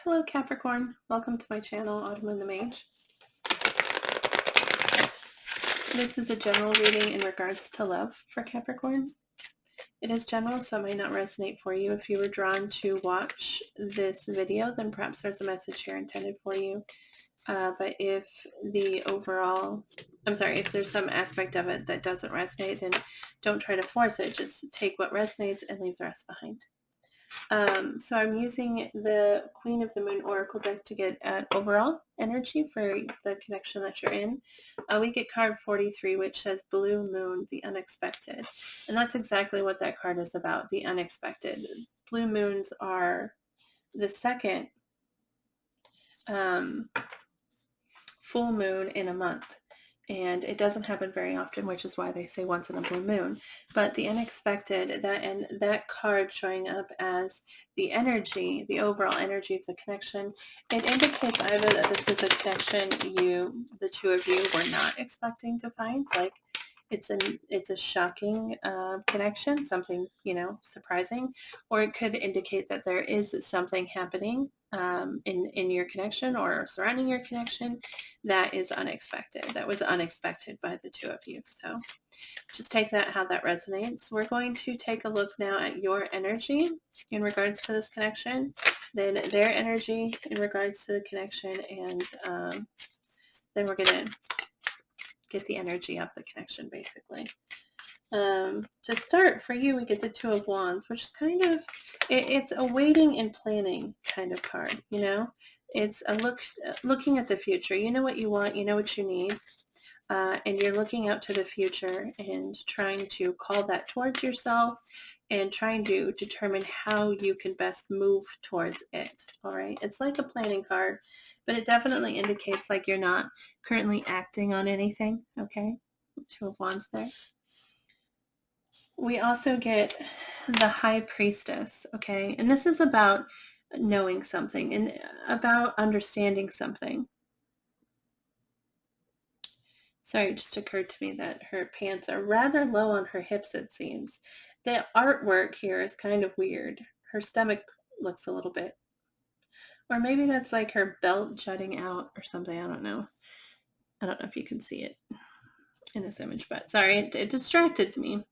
Hello Capricorn, welcome to my channel, Autumn and the Mage. This is a general reading in regards to love for Capricorn. It is general, so it may not resonate for you. If you were drawn to watch this video, then perhaps there's a message here intended for you. But if if there's some aspect of it that doesn't resonate, then don't try to force it. Just take what resonates and leave the rest behind. So I'm using the Queen of the Moon Oracle deck to get an overall energy for the connection that you're in. We get card 43, which says Blue Moon, the Unexpected. And that's exactly what that card is about, the unexpected. Blue moons are the second full moon in a month. And it doesn't happen very often, which is why they say once in a blue moon. But the unexpected, that card showing up as the energy, the overall energy of the connection, it indicates either that this is a connection the two of you were not expecting to find, like it's a shocking connection, something, surprising, or it could indicate that there is something happening in your connection or surrounding your connection that is unexpected. That was unexpected by the two of you. So just take that how that resonates. We're going to take a look now at your energy in regards to this connection, then their energy in regards to the connection, and then we're going to get the energy of the connection, basically. To start, for you, we get the Two of Wands, which is kind of, it's a waiting and planning kind of card, It's a looking at the future. You know what you want, you know what you need, and you're looking out to the future and trying to call that towards yourself and trying to determine how you can best move towards it, all right? It's like a planning card, but it definitely indicates like you're not currently acting on anything, okay? Two of Wands there. We also get the High Priestess, okay? And this is about knowing something and about understanding something. Sorry, it just occurred to me that her pants are rather low on her hips, it seems. The artwork here is kind of weird. Her stomach looks a little bit, or maybe that's like her belt jutting out or something. I don't know. I don't know if you can see it in this image, but sorry, it distracted me.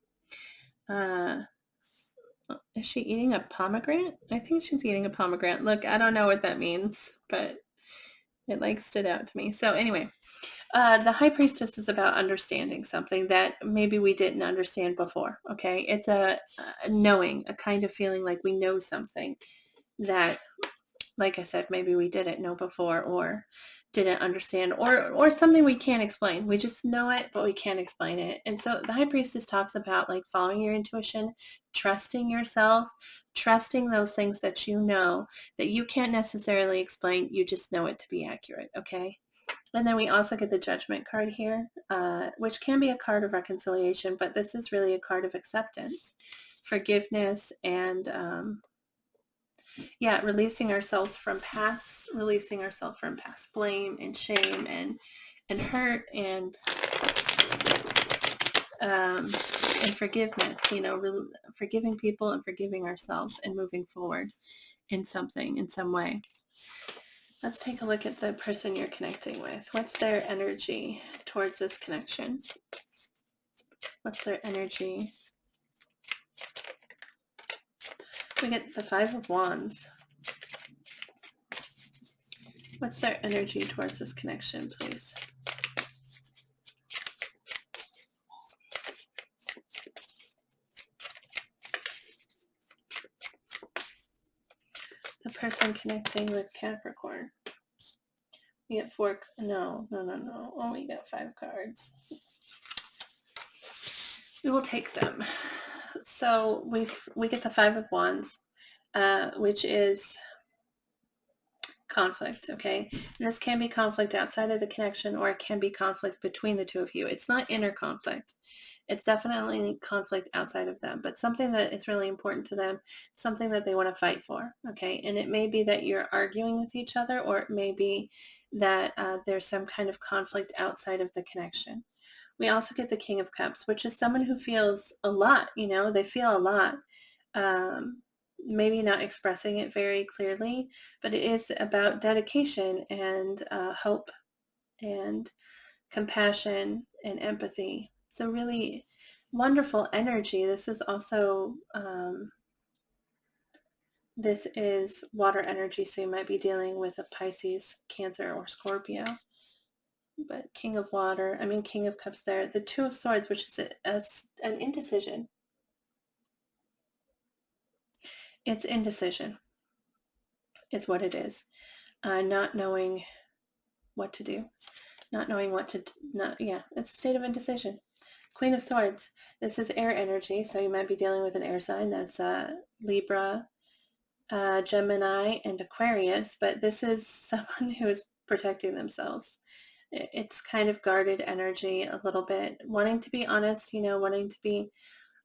Is she eating a pomegranate? I think she's eating a pomegranate. Look, I don't know what that means, but it like stood out to me. So anyway, the High Priestess is about understanding something that maybe we didn't understand before, okay? It's a knowing, a kind of feeling like we know something that, like I said, maybe we didn't know before or didn't understand, or something we can't explain. We just know it, but we can't explain it. And so the High Priestess talks about like following your intuition, trusting yourself, trusting those things that you know that you can't necessarily explain. You just know it to be accurate, okay? And then we also get the Judgment card here, which can be a card of reconciliation, but this is really a card of acceptance, forgiveness, and releasing ourselves from past blame and shame and hurt and forgiveness, forgiving people and forgiving ourselves and moving forward in some way. Let's take a look at the person you're connecting with. What's their energy towards this connection? What's their energy? We get the Five of Wands. What's their energy towards this connection, please? The person connecting with Capricorn. We get four. No. Oh, we got 5 cards. We will take them. So we get the Five of Wands, which is conflict, okay? And this can be conflict outside of the connection, or it can be conflict between the two of you. It's not inner conflict. It's definitely conflict outside of them, but something that is really important to them, something that they want to fight for, okay? And it may be that you're arguing with each other, or it may be that there's some kind of conflict outside of the connection. We also get the King of Cups, which is someone who feels a lot, they feel a lot. maybe not expressing it very clearly, but it is about dedication and hope and compassion and empathy. So really wonderful energy. This is also, this is water energy, so you might be dealing with a Pisces, Cancer, or Scorpio. But King of Water, King of Cups there. The Two of Swords, which is an indecision. It's indecision is what it is. Not knowing what to do. Not knowing what to, it's a state of indecision. Queen of Swords, this is air energy, so you might be dealing with an air sign. That's Libra, Gemini, and Aquarius, but this is someone who is protecting themselves. It's kind of guarded energy a little bit, wanting to be honest, wanting to be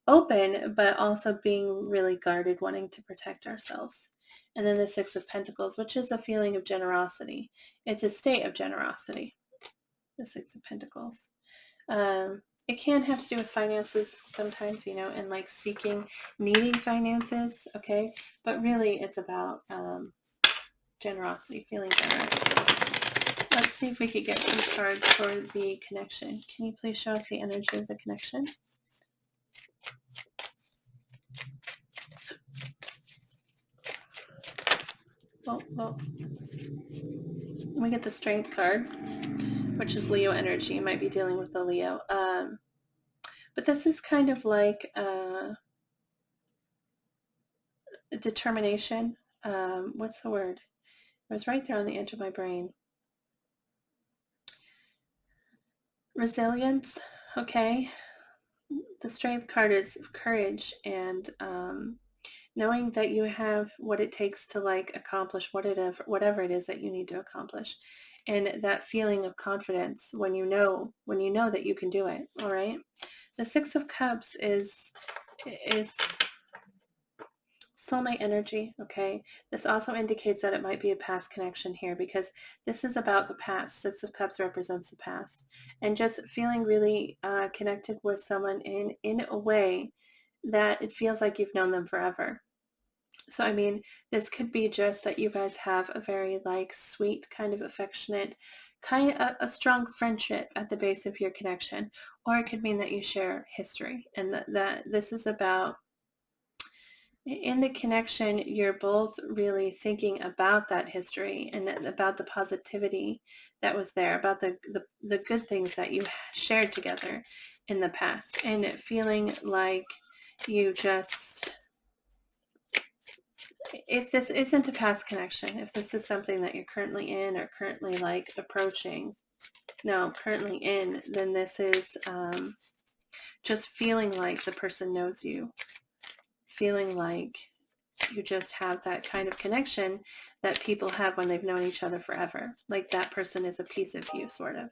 open, but also being really guarded, wanting to protect ourselves. And then the Six of Pentacles, which is a feeling of generosity. It's a state of generosity, the Six of Pentacles. It can have to do with finances sometimes, and like needing finances, okay? But really it's about generosity, feeling generous. Let's see if we could get some cards for the connection. Can you please show us the energy of the connection? Oh. We get the Strength card, which is Leo energy. You might be dealing with the Leo. But this is kind of like determination. What's the word? It was right there on the edge of my brain. Resilience, okay. The Strength card is courage and knowing that you have what it takes to like accomplish whatever it is that you need to accomplish, and that feeling of confidence when you know that you can do it. All right. The Six of Cups is soulmate energy, okay? This also indicates that it might be a past connection here because this is about the past. Six of Cups represents the past. And just feeling really connected with someone in a way that it feels like you've known them forever. So, this could be just that you guys have a very like sweet, kind of affectionate, kind of a strong friendship at the base of your connection. Or it could mean that you share history and that this is about, in the connection, you're both really thinking about that history and about the positivity that was there, about the good things that you shared together in the past, and feeling like you just, if this isn't a past connection, if this is something that you're currently in or currently like approaching, currently in, then this is just feeling like the person knows you, feeling like you just have that kind of connection that people have when they've known each other forever. Like that person is a piece of you, sort of.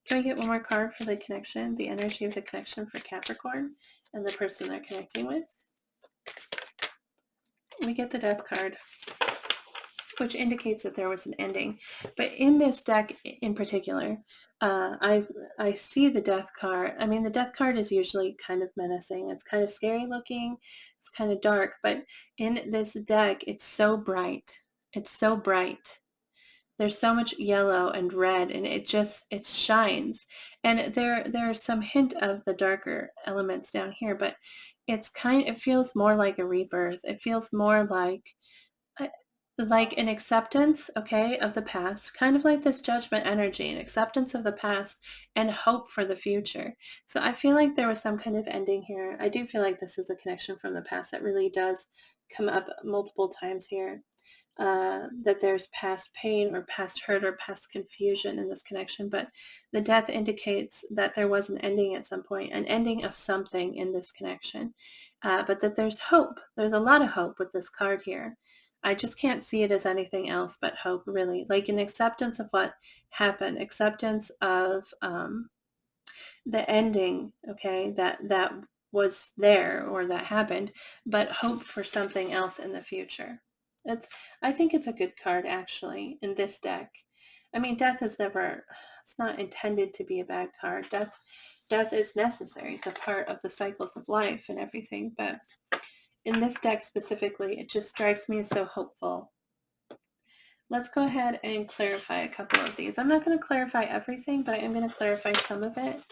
Can we get one more card for the connection? The energy of the connection for Capricorn and the person they're connecting with. We get the Death card, which indicates that there was an ending. But in this deck in particular, I see the Death card. The Death card is usually kind of menacing. It's kind of scary looking. It's kind of dark. But in this deck, it's so bright. It's so bright. There's so much yellow and red, and it shines. And there's some hint of the darker elements down here, but it feels more like a rebirth. It feels more like an acceptance, okay, of the past, kind of like this judgment energy, an acceptance of the past and hope for the future. So I feel like there was some kind of ending here. I do feel like this is a connection from the past that really does come up multiple times here. That there's past pain or past hurt or past confusion in this connection, but the Death indicates that there was an ending at some point, an ending of something in this connection, but that there's hope. There's a lot of hope with this card here. I just can't see it as anything else but hope, really, like an acceptance of what happened, acceptance of the ending, okay, that was there or that happened, but hope for something else in the future. I think it's a good card, actually, in this deck. Death is it's not intended to be a bad card. Death is necessary. It's a part of the cycles of life and everything, but in this deck specifically, it just strikes me as so hopeful. Let's go ahead and clarify a couple of these. I'm not going to clarify everything, but I am going to clarify some of it.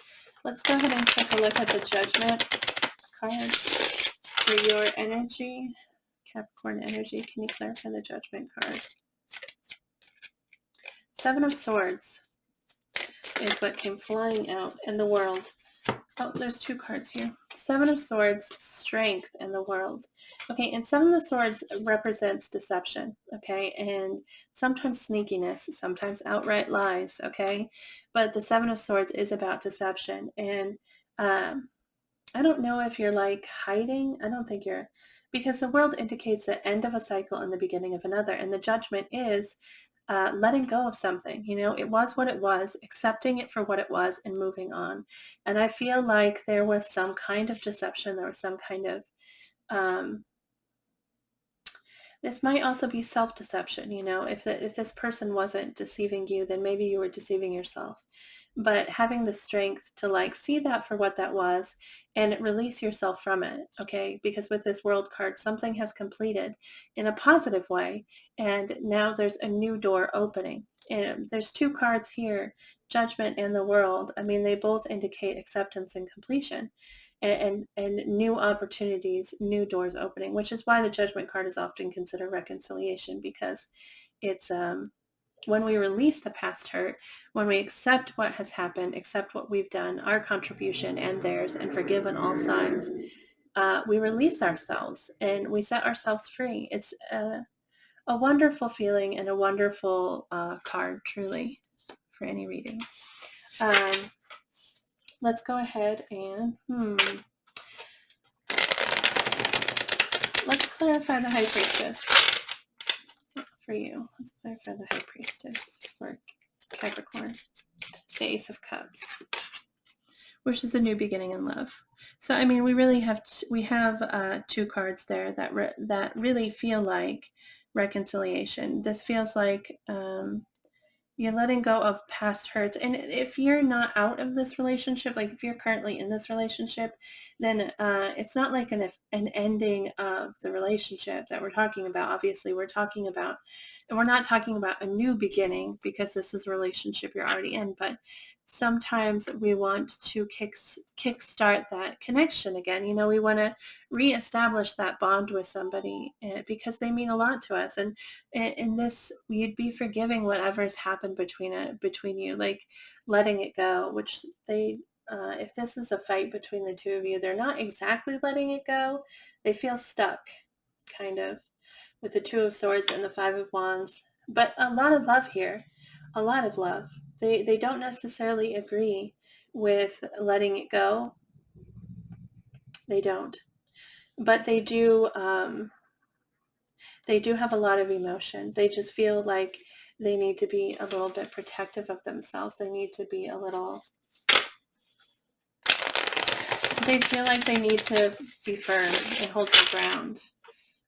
Let's go ahead and take a look at the Judgment card for your energy. Capricorn energy. Can you clarify the Judgment card? Seven of Swords is what came flying out in the World. Oh, there's two cards here. Seven of Swords, Strength, and the World. Okay, and Seven of Swords represents deception, okay, and sometimes sneakiness, sometimes outright lies, okay, but the Seven of Swords is about deception, and I don't know if you're like hiding. I don't think you're, because the World indicates the end of a cycle and the beginning of another, and the Judgment is letting go of something. You know, it was what it was, accepting it for what it was, and moving on. And I feel like there was some kind of deception. There was some kind of, this might also be self-deception. You know, if this person wasn't deceiving you, then maybe you were deceiving yourself. But having the strength to like see that for what that was and release yourself from it, okay? Because with this World card, something has completed in a positive way, and now there's a new door opening. And there's two cards here, Judgment and the World. I mean, they both indicate acceptance and completion, and new opportunities, new doors opening, which is why the Judgment card is often considered reconciliation, because it's when we release the past hurt, when we accept what has happened, accept what we've done, our contribution and theirs, and forgive on all sides, we release ourselves and we set ourselves free. It's a wonderful feeling and a wonderful card, truly, for any reading. Let's go ahead and let's clarify the High Priestess for you. Let's clarify the High Priestess for Capricorn. The Ace of Cups, which is a new beginning in love. So, I mean, we really have two cards there that really feel like reconciliation. This feels like you're letting go of past hurts. And if you're not out of this relationship, like if you're currently in this relationship, then it's not like an ending of the relationship that we're talking about. Obviously, we're not talking about a new beginning, because this is a relationship you're already in. But sometimes we want to kickstart that connection again. You know, we want to reestablish that bond with somebody because they mean a lot to us. And in this, you'd be forgiving whatever's happened between you, like letting it go, which if this is a fight between the two of you, they're not exactly letting it go. They feel stuck, kind of, with the Two of Swords and the Five of Wands. But a lot of love here, a lot of love. They don't necessarily agree with letting it go. They don't. But they do have a lot of emotion. They just feel like they need to be a little bit protective of themselves. They need to be they feel like they need to be firm and hold their ground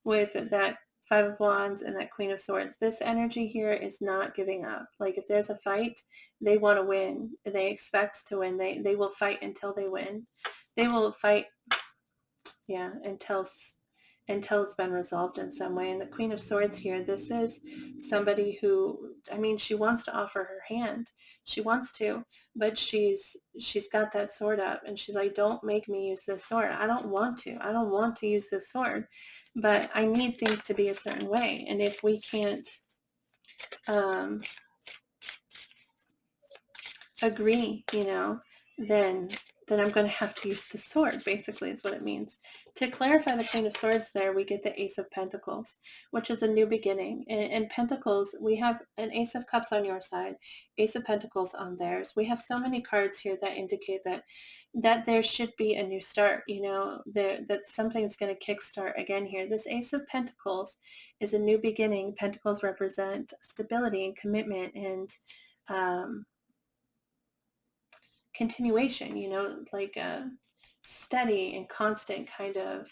with that Five of Wands and that Queen of Swords. This energy here is not giving up. Like if there's a fight, they want to win. They expect to win. They will fight until they win. They will fight, until it's been resolved in some way. And the Queen of Swords here, this is somebody who, I mean, she wants to offer her hand. She wants to, but she's got that sword up, and she's like, don't make me use this sword. I don't want to use this sword, but I need things to be a certain way. And if we can't agree, then I'm going to have to use the sword, basically, is what it means. To clarify the Queen of Swords there, we get the Ace of Pentacles, which is a new beginning. In Pentacles, we have an Ace of Cups on your side, Ace of Pentacles on theirs. We have so many cards here that indicate that there should be a new start, that something's going to kickstart again here. This Ace of Pentacles is a new beginning. Pentacles represent stability and commitment and continuation, like a steady and constant kind of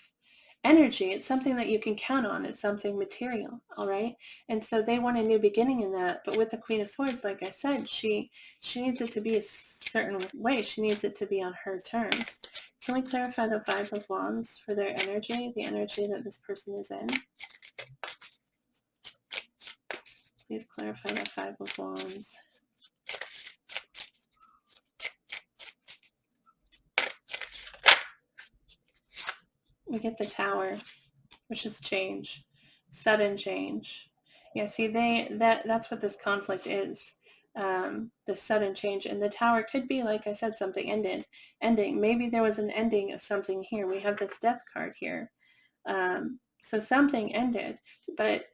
energy. It's something that you can count on. It's something material, all right? And so they want a new beginning in that. But with the Queen of Swords, like I said, she needs it to be a certain way. She needs it to be on her terms. Can we clarify the Five of Wands for their energy, the energy that this person is in? Please clarify the Five of Wands. We get the Tower, which is change, sudden change. Yeah, see, that's what this conflict is. The sudden change, and the Tower could be, like I said, something ending. Maybe there was an ending of something here. We have this Death card here. So something ended, but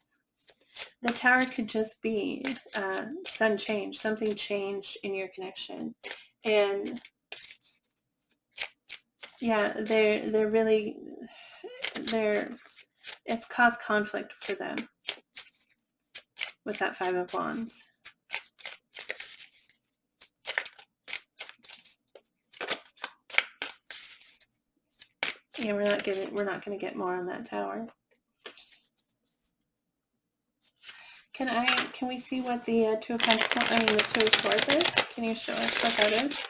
the Tower could just be sudden change. Something changed in your connection, and yeah, it's caused conflict for them with that Five of Wands. Yeah, we're not going to get more on that Tower. Can we see what the Two of Pentacles, the Two of Swords is? Can you show us what that is?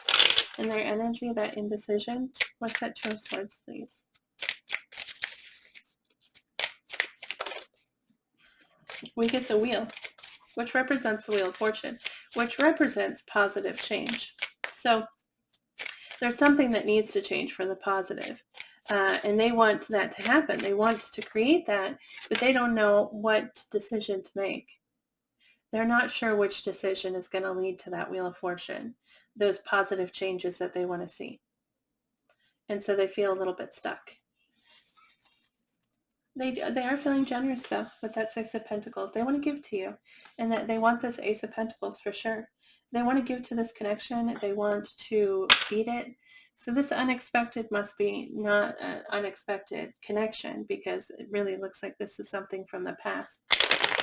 In their energy, that indecision. What's that Two of Swords, please? We get the Wheel, which represents the Wheel of Fortune, which represents positive change. So there's something that needs to change for the positive. And they want that to happen. They want to create that, but they don't know what decision to make. They're not sure which decision is going to lead to that Wheel of Fortune, those positive changes that they want to see. And so they feel a little bit stuck. They are feeling generous, though, with that Six of Pentacles. They want to give to you, and that they want this Ace of Pentacles for sure. They want to give to this connection. They want to feed it. So this unexpected must be not an unexpected connection, because it really looks like this is something from the past.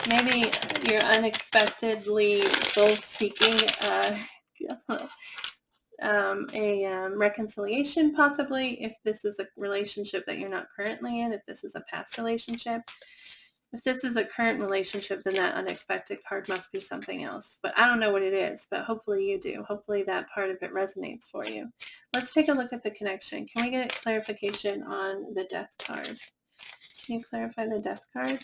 Maybe you're unexpectedly both seeking a reconciliation, possibly, if this is a relationship that you're not currently in, if this is a past relationship. If this is a current relationship, then that unexpected card must be something else. But I don't know what it is, but hopefully you do. Hopefully that part of it resonates for you. Let's take a look at the connection. Can we get clarification on the Death card? Can you clarify the Death card?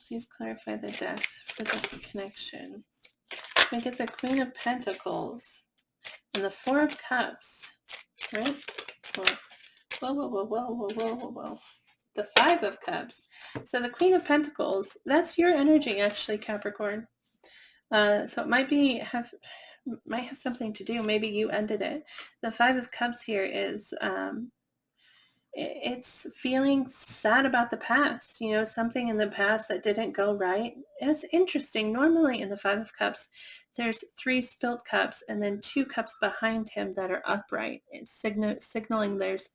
Please clarify the Death for the connection. Can we get the Queen of Pentacles and the Four of Cups, right? Whoa. The Five of Cups. So the Queen of Pentacles, that's your energy, actually, Capricorn. So it might have something to do. Maybe you ended it. The Five of Cups here is it's feeling sad about the past, something in the past that didn't go right. It's interesting. Normally in the Five of Cups, there's 3 spilt cups and then 2 cups behind him that are upright. It's signaling there's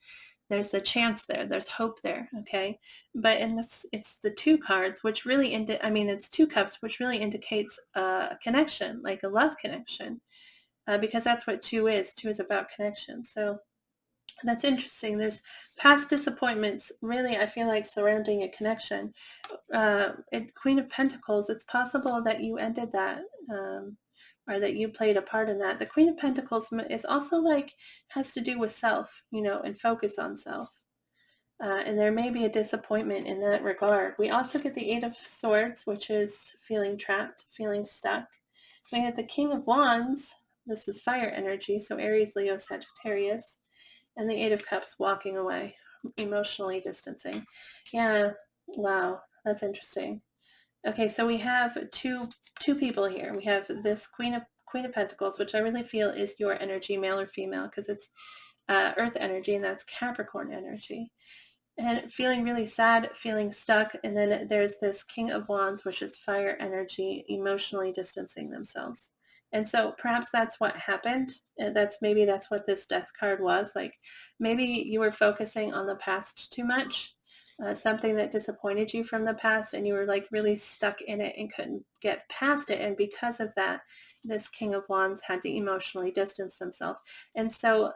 a chance there. There's hope there, okay? But in this, it's the 2 cards, which really, it's 2 cups, which really indicates a connection, like a love connection, because that's what 2 is. 2 is about connection. So that's interesting. There's past disappointments, really, I feel like, surrounding a connection. Queen of Pentacles, it's possible that you ended that, or that you played a part in that. The Queen of Pentacles is also has to do with self, and focus on self. And there may be a disappointment in that regard. We also get the Eight of Swords, which is feeling trapped, feeling stuck. We get the King of Wands. This is fire energy, so Aries, Leo, Sagittarius. And the Eight of Cups, walking away, emotionally distancing. Yeah, wow, that's interesting. Okay, so we have two people here. We have this Queen of Pentacles, which I really feel is your energy, male or female, because it's Earth energy, and that's Capricorn energy. And feeling really sad, feeling stuck. And then there's this King of Wands, which is fire energy, emotionally distancing themselves. And so perhaps that's what happened. That's what this Death card was. Maybe you were focusing on the past too much, something that disappointed you from the past, and you were really stuck in it and couldn't get past it. And because of that, this King of Wands had to emotionally distance themselves. And so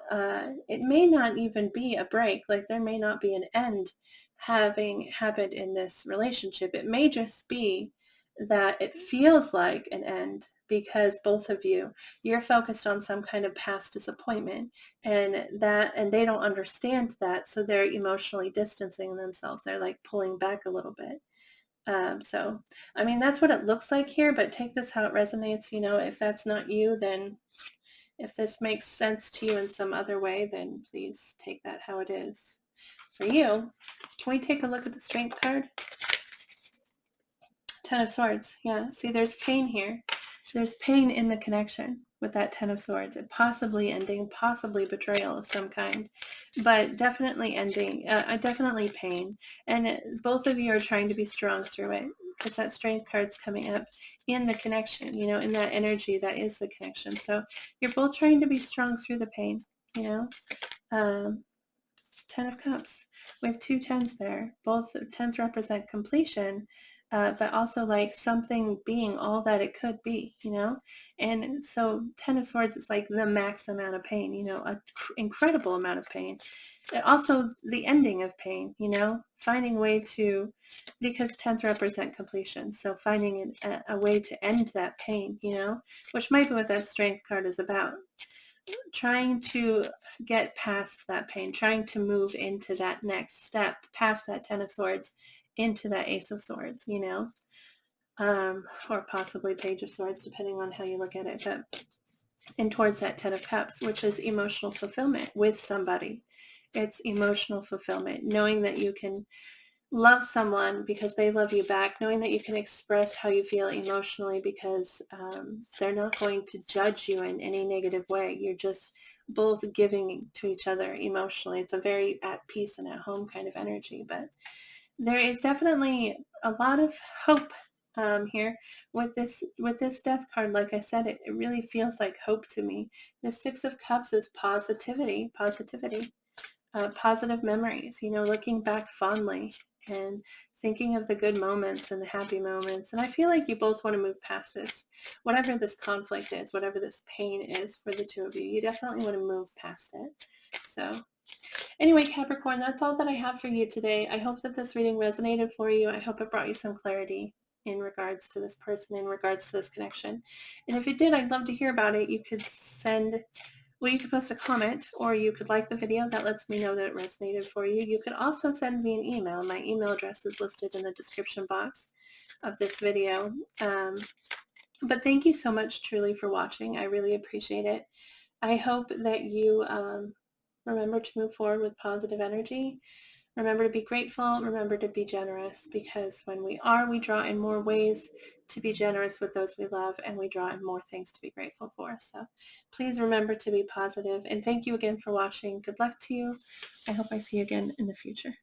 it may not even be a break. There may not be an end having happened in this relationship. It may just be that it feels like an end because both of you're focused on some kind of past disappointment, and they don't understand that, so they're emotionally distancing themselves. They're like pulling back a little bit. So, I mean, that's what it looks like here, but take this how it resonates. If that's not you, then if this makes sense to you in some other way, then please take that how it is. For you, can we take a look at the Strength card? Ten of Swords. Yeah, see, there's pain here. There's pain in the connection with that Ten of Swords. It possibly ending, possibly betrayal of some kind, but definitely ending, definitely pain. And both of you are trying to be strong through it, because that Strength card's coming up in the connection, in that energy that is the connection. So you're both trying to be strong through the pain, um, Ten of Cups. We have two tens there. Both tens represent completion, but also like something being all that it could be, And so Ten of Swords is like the max amount of pain, an incredible amount of pain. Also the ending of pain, finding a way to, because tens represent completion. So finding a way to end that pain, which might be what that Strength card is about. Trying to get past that pain, trying to move into that next step, past that Ten of Swords, into that Ace of Swords, or possibly Page of Swords, depending on how you look at it, and towards that Ten of Cups, which is emotional fulfillment with somebody. It's emotional fulfillment, knowing that you can love someone because they love you back, knowing that you can express how you feel emotionally because they're not going to judge you in any negative way. You're just both giving to each other emotionally. It's a very at peace and at home kind of energy, but there is definitely a lot of hope here with this Death card. Like I said, it really feels like hope to me. The Six of Cups is positivity, positive memories, looking back fondly and thinking of the good moments and the happy moments. And I feel like you both want to move past this, whatever this conflict is, whatever this pain is for the two of you. You definitely want to move past it. So anyway, Capricorn, that's all that I have for you today. I hope that this reading resonated for you. I hope it brought you some clarity in regards to this person, in regards to this connection. And if it did, I'd love to hear about it. You could post a comment, or you could like the video. That lets me know that it resonated for you. You could also send me an email. My email address is listed in the description box of this video. But thank you so much, truly, for watching. I really appreciate it. I hope that you remember to move forward with positive energy. Remember to be grateful. Remember to be generous, because when we draw in more ways to be generous with those we love, and we draw in more things to be grateful for. So please remember to be positive. And thank you again for watching. Good luck to you. I hope I see you again in the future.